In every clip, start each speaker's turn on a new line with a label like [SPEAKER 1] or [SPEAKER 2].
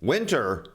[SPEAKER 1] Winter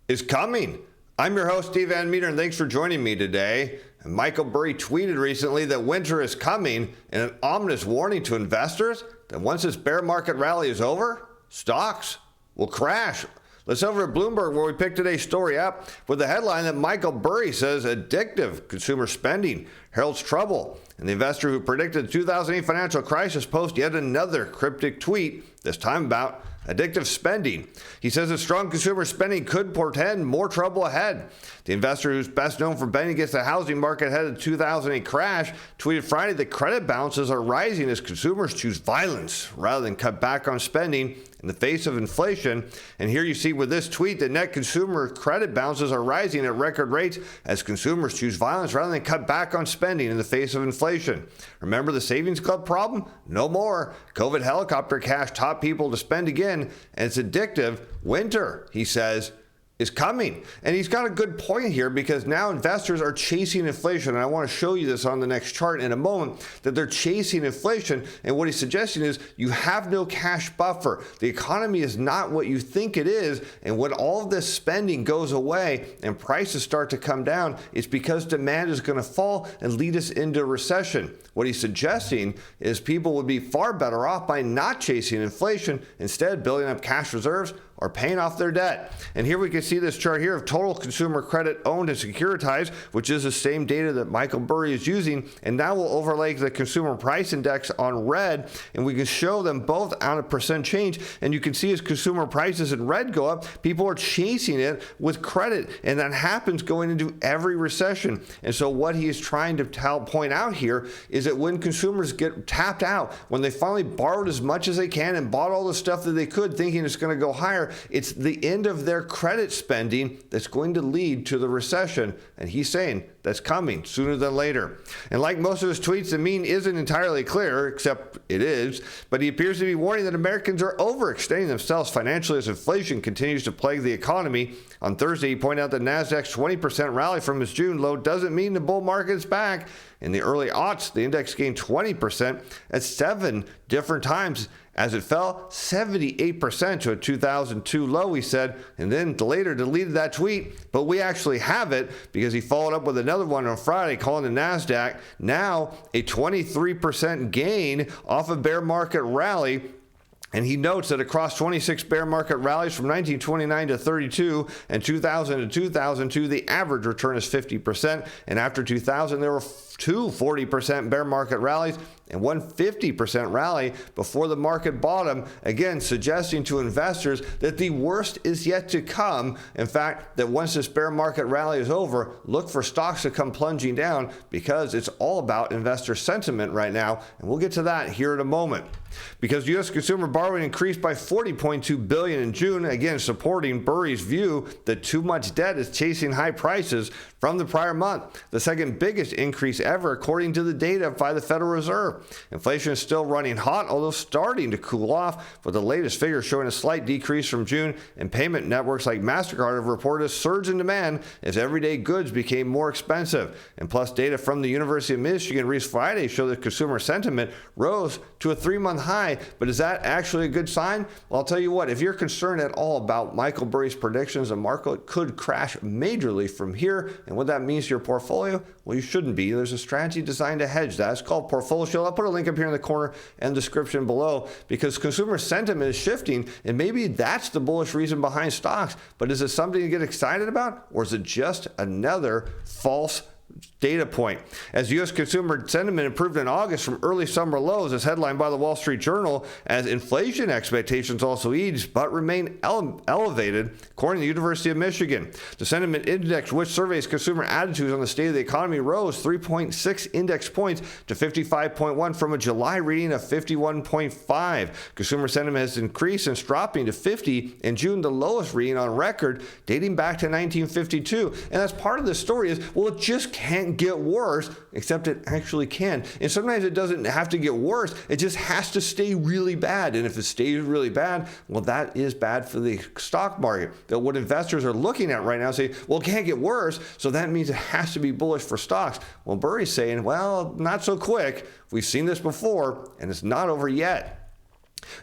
[SPEAKER 1] is coming. I'm your host, Steve Van Metre, and thanks for joining me today. And Michael Burry tweeted recently that winter is coming in an ominous warning to investors that once this bear market rally is over, stocks will crash. Let's over at Bloomberg, where we picked today's story up with the headline that Michael Burry says addictive consumer spending heralds trouble. And the investor who predicted the 2008 financial crisis posts yet another cryptic tweet, this time about addictive spending. He says that strong consumer spending could portend more trouble ahead. The investor, who's best known for betting against the housing market ahead of the 2008 crash, tweeted Friday that credit balances are rising as consumers choose violence rather than cut back on spending in the face of inflation. And here you see with this tweet that net consumer credit balances are rising at record rates as consumers choose violence rather than cut back on spending in the face of inflation. Remember the savings club problem? No more. COVID helicopter cash taught people to spend again, and it's addictive. Winter, he says, is coming. And he's got a good point here, because now investors are chasing inflation. And I want to show you this on the next chart in a moment, that they're chasing inflation. And what he's suggesting is you have no cash buffer. The economy is not what you think it is. And when all of this spending goes away and prices start to come down, it's because demand is going to fall and lead us into recession. What he's suggesting is people would be far better off by not chasing inflation, instead building up cash reserves or paying off their debt. And here we can see this chart here of total consumer credit owned and securitized, which is the same data that Michael Burry is using. And now we'll overlay the consumer price index on red, and we can show them both on a percent change. And you can see as consumer prices in red go up, people are chasing it with credit. And that happens going into every recession. And so what he is trying to point out here is that when consumers get tapped out, when they finally borrowed as much as they can and bought all the stuff that they could thinking it's going to go higher, it's the end of their credit spending that's going to lead to the recession. And he's saying that's coming sooner than later. And like most of his tweets, the mean isn't entirely clear, except it is. But he appears to be warning that Americans are overextending themselves financially as inflation continues to plague the economy. On Thursday, he pointed out that NASDAQ's 20% rally from its June low doesn't mean the bull market is back. In the early aughts, the index gained 20% at 7 different times as it fell 78% to a 2002 low, he said, and then later deleted that tweet. But we actually have it, because he followed up with another one on Friday calling the NASDAQ now a 23% gain off a bear market rally. And he notes that across 26 bear market rallies from 1929 to 32 and 2000 to 2002, the average return is 50%. And after 2000, there were two 40% bear market rallies and one 50% rally before the market bottom, again suggesting to investors that the worst is yet to come. In fact, that once this bear market rally is over, look for stocks to come plunging down, because it's all about investor sentiment right now. And we'll get to that here in a moment. Because U.S. consumer borrowing increased by $40.2 billion in June, again supporting Burry's view that too much debt is chasing high prices from the prior month, the second biggest increase ever according to the data by the Federal Reserve. Inflation is still running hot, although starting to cool off, with the latest figures showing a slight decrease from June, and payment networks like MasterCard have reported a surge in demand as everyday goods became more expensive. And plus, data from the University of Michigan released Friday show that consumer sentiment rose to a 3-month high. But is that actually a good sign? Well, I'll tell you what, if you're concerned at all about Michael Burry's predictions, the market could crash majorly from here, and what that means to your portfolio, well, you shouldn't be. There's a strategy designed to hedge that. It's called Portfolio Shield. I'll put a link up here in the corner and description below, because consumer sentiment is shifting, and maybe that's the bullish reason behind stocks. But is it something to get excited about, or is it just another false data point? As U.S. consumer sentiment improved in August from early summer lows, as headlined by the Wall Street Journal, as inflation expectations also eased but remain elevated, according to the University of Michigan. The sentiment index, which surveys consumer attitudes on the state of the economy, rose 3.6 index points to 55.1 from a July reading of 51.5. Consumer sentiment has increased since dropping to 50 in June, the lowest reading on record dating back to 1952. And that's part of the story is, well, it just can't get worse, except it actually can. And sometimes it doesn't have to get worse. It just has to stay really bad. And if it stays really bad, well, that is bad for the stock market. That what investors are looking at right now say, well, it can't get worse, so that means it has to be bullish for stocks. Well, Burry's saying, well, not so quick. We've seen this before, and it's not over yet.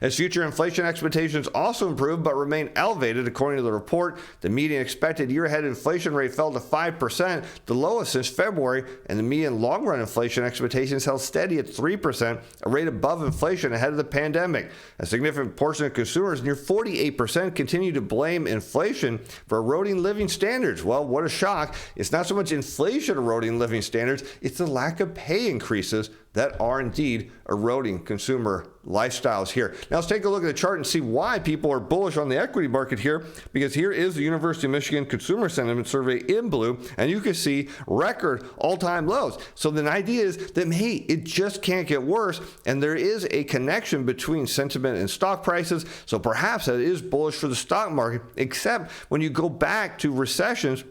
[SPEAKER 1] As future inflation expectations also improved but remain elevated, according to the report, the median expected year-ahead inflation rate fell to 5%, the lowest since February, and the median long-run inflation expectations held steady at 3%, a rate above inflation ahead of the pandemic. A significant portion of consumers, near 48%, continue to blame inflation for eroding living standards. Well, what a shock. It's not so much inflation eroding living standards, it's the lack of pay increases that are indeed eroding consumer lifestyles here. Now let's take a look at the chart and see why people are bullish on the equity market here, because here is the University of Michigan Consumer Sentiment Survey in blue, and you can see record all-time lows. So the idea is that, hey, it just can't get worse, and there is a connection between sentiment and stock prices, so perhaps that is bullish for the stock market, except when you go back to recessions,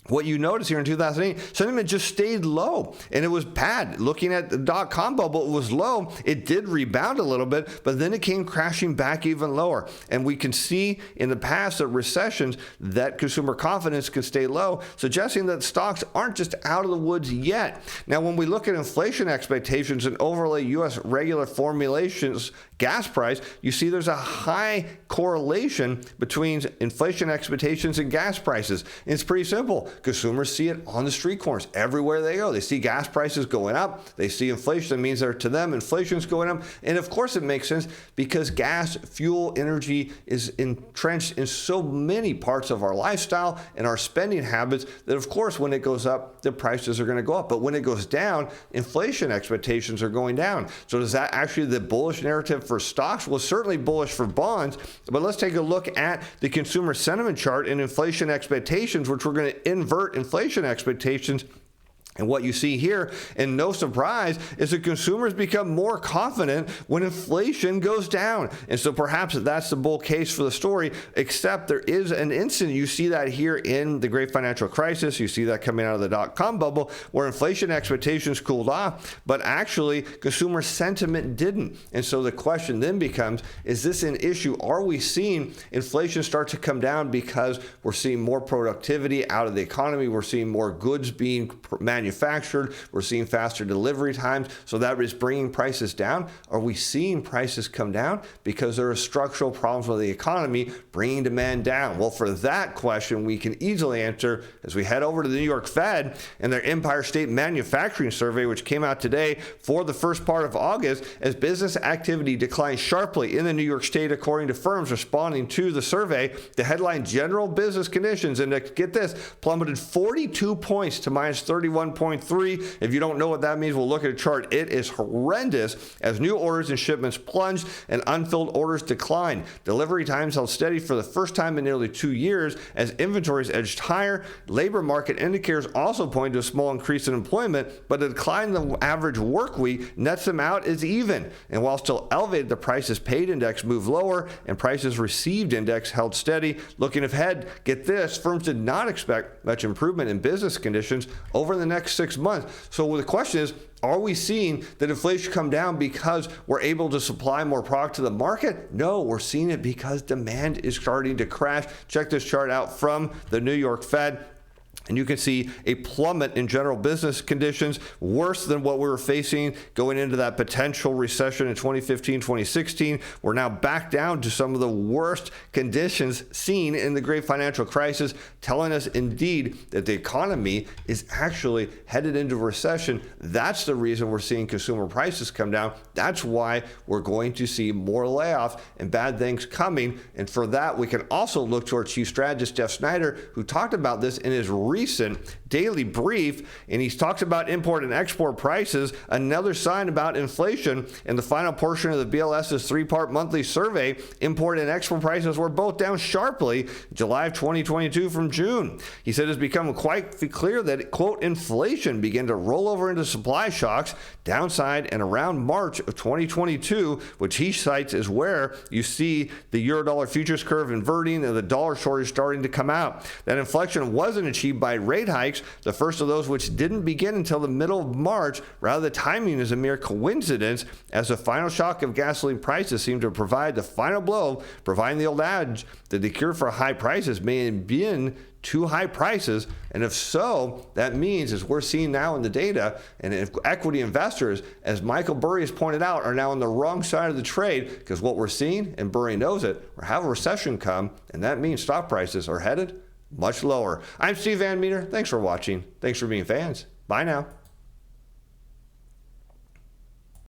[SPEAKER 1] what you notice here in 2008, sentiment just stayed low, and it was bad. Looking at the dot-com bubble, it was low. It did rebound a little bit, but then it came crashing back even lower. And we can see in the past that recessions, that consumer confidence can stay low, suggesting that stocks aren't just out of the woods yet. Now, when we look at inflation expectations and overlay U.S. regular formulations gas price, you see there's a high correlation between inflation expectations and gas prices. And it's pretty simple. Consumers see it on the street corners everywhere they go. They see gas prices going up. They see inflation. That means that to them, inflation's going up. And of course, it makes sense because gas, fuel, energy is entrenched in so many parts of our lifestyle and our spending habits that, of course, when it goes up, the prices are going to go up. But when it goes down, inflation expectations are going down. So is that actually the bullish narrative for stocks? Well, certainly bullish for bonds. But let's take a look at the consumer sentiment chart and inflation expectations, which we're going to invert inflation expectations. And what you see here, and no surprise, is that consumers become more confident when inflation goes down. And so perhaps that's the bull case for the story, except there is an incident. You see that here in the great financial crisis. You see that coming out of the dot-com bubble where inflation expectations cooled off, but actually consumer sentiment didn't. And so the question then becomes, is this an issue? Are we seeing inflation start to come down because we're seeing more productivity out of the economy? We're seeing more goods being manufactured. We're seeing faster delivery times. So that is bringing prices down. Are we seeing prices come down because there are structural problems with the economy bringing demand down? Well, for that question, we can easily answer as we head over to the New York Fed and their Empire State Manufacturing Survey, which came out today for the first part of August, as business activity declined sharply in the New York State, according to firms responding to the survey. The headline general business conditions index, get this, plummeted 42 points to minus 31.3. If you don't know what that means, we'll look at a chart. It is horrendous as new orders and shipments plunged and unfilled orders declined. Delivery times held steady for the first time in nearly 2 years as inventories edged higher. Labor market indicators also point to a small increase in employment, but the decline in the average work week nets them out as even. And while still elevated, the prices paid index moved lower and prices received index held steady. Looking ahead, get this, firms did not expect much improvement in business conditions over the next 6 months. So the question is, are we seeing that inflation come down because we're able to supply more product to the market? No, we're seeing it because demand is starting to crash. Check this chart out from the New York Fed. And you can see a plummet in general business conditions, worse than what we were facing going into that potential recession in 2015, 2016. We're now back down to some of the worst conditions seen in the great financial crisis, telling us indeed that the economy is actually headed into recession. That's the reason we're seeing consumer prices come down. That's why we're going to see more layoffs and bad things coming. And for that, we can also look to our chief strategist, Jeff Snyder, who talked about this in his recent daily brief, and he talks about import and export prices, another sign about inflation. In the final portion of the BLS's three-part monthly survey, import and export prices were both down sharply July of 2022 from June. He said it's become quite clear that, quote, inflation began to roll over into supply shocks downside and around March of 2022, which he cites as where you see the Eurodollar futures curve inverting and the dollar shortage starting to come out. That inflection wasn't achieved by relied rate hikes, the first of those which didn't begin until the middle of March. Rather, the timing is a mere coincidence, as the final shock of gasoline prices seemed to provide the final blow, providing the old adage that the cure for high prices may have been too high prices. And if so, that means, as we're seeing now in the data, and if equity investors, as Michael Burry has pointed out, are now on the wrong side of the trade, because what we're seeing, and Burry knows it, we're having a recession come, and that means stock prices are headed much lower. I'm Steve Van Metre. Thanks for watching. Thanks for being fans. Bye now.